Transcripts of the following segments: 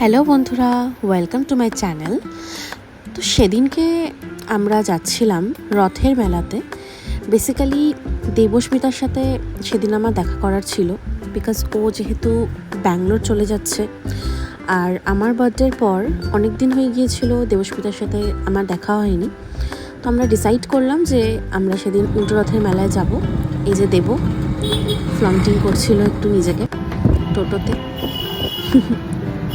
Hello বন্ধুরা, welcome to my channel. তো সেদিনকে আমরা যাচ্ছিলাম রথের মেলাতে। বেসিক্যালি দেবস্মিতার সাথে সেদিন আমার দেখা করার ছিল, বিকজ ও যেহেতু ব্যাঙ্গালোর চলে যাচ্ছে আর আমার বার্থডের পর অনেক দিন হয়ে গিয়েছিল দেবস্মিতার সাথে আমার দেখা হয়নি। তো আমরা ডিসাইড করলাম যে আমরা সেদিন উল্টো রথের মেলায় যাব। এই যে দেব ফ্লন্টিং করছিল একটু নিজেকে টোটোতে।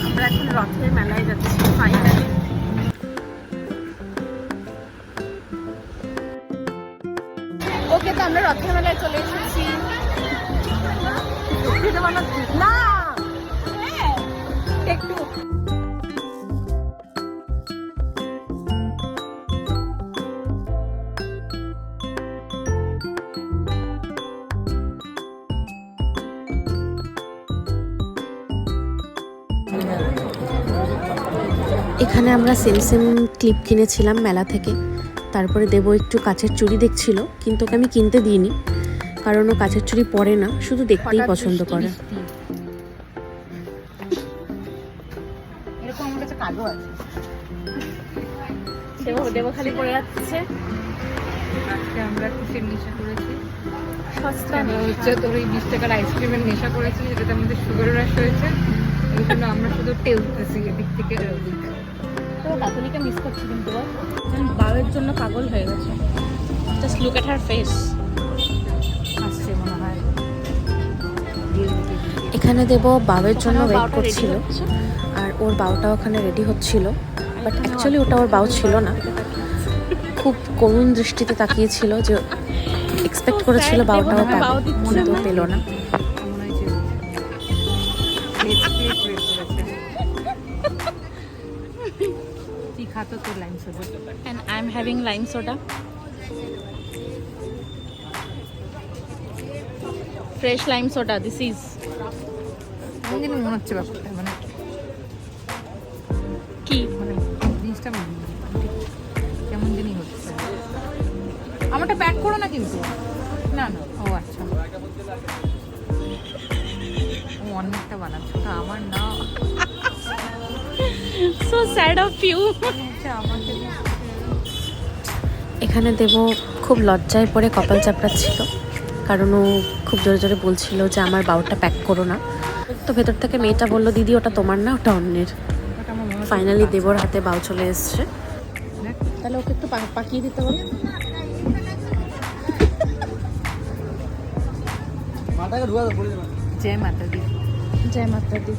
আমরা এখন রথের মেলায় যাচ্ছি ফাইনালি। ওকে, তো আমরা রথের মেলায় চলে এসেছি। না একটু এখানে আমরা সেম ক্লিপ কিনেছিলাম মেলা থেকে। তারপরে দেব একটু কাচের চুড়ি দেখছিল, কিন্তু ওকে আমি কিনতে দিইনি, কারণ ও কাচের চুড়ি পরে না, শুধু দেখতেই পছন্দ করে। এরকম আমার কাছে কালো আছে, দেব খালি পরে যাচ্ছে। আজকে আমরা কিসের নেশা করেছি? সস্তা হচ্ছে তোর ওই 20 টাকার আইসক্রিমের নেশা করেছি, যেটাতে আমাদের সুগার রাশ হয়েছে। এই জন্য আমরা শুধু টেলতেছি এদিক থেকে ওদিক। তো কাকুলিকে মিস করছি, কিন্তু বাবের জন্য পাগল হয়ে গেছে। Just look at her face. আসছে মনে হয়। এখানে দেব বাবের জন্য ওয়েট করছিল, আর ওর বাউটা ওখানে রেডি হচ্ছিল, বাট অ্যাকচুয়ালি ওটা ওর বাউ ছিল না। খুব করুণ দৃষ্টিতে তাকিয়েছিল, যে এক্সপেক্ট করেছিল বাউটাও পাবে, মনে তো পেল না। And I'm having lime soda. Fresh lime soda. This is. মনে হচ্ছে ব্যাপারটা মানে কি মানে জিনিসটা কেমন জিনিস হচ্ছে। আমারটা প্যাক করো না কিন্তু। না না, ও আচ্ছা, ও অনেকটা বানাচ্ছে, ওটা আমার না। So sad of you. আমাকে এখানে দেব খুব লজ্জায় পড়ে কপাল চাপড়াচ্ছিল, কারণ ও খুব জোরে জোরে বলছিল যে আমার বাউটা প্যাক করো না। তো ভেতর থেকে মেয়েটা বললো, দিদি ওটা তোমার না, ওটা অন্যের। ফাইনালি দেবর হাতে বাউ চলে এসছে। তাহলে ওকে একটু পাকিয়ে দিতে বলো। জয় মাতা দি। জয় মাতা দি।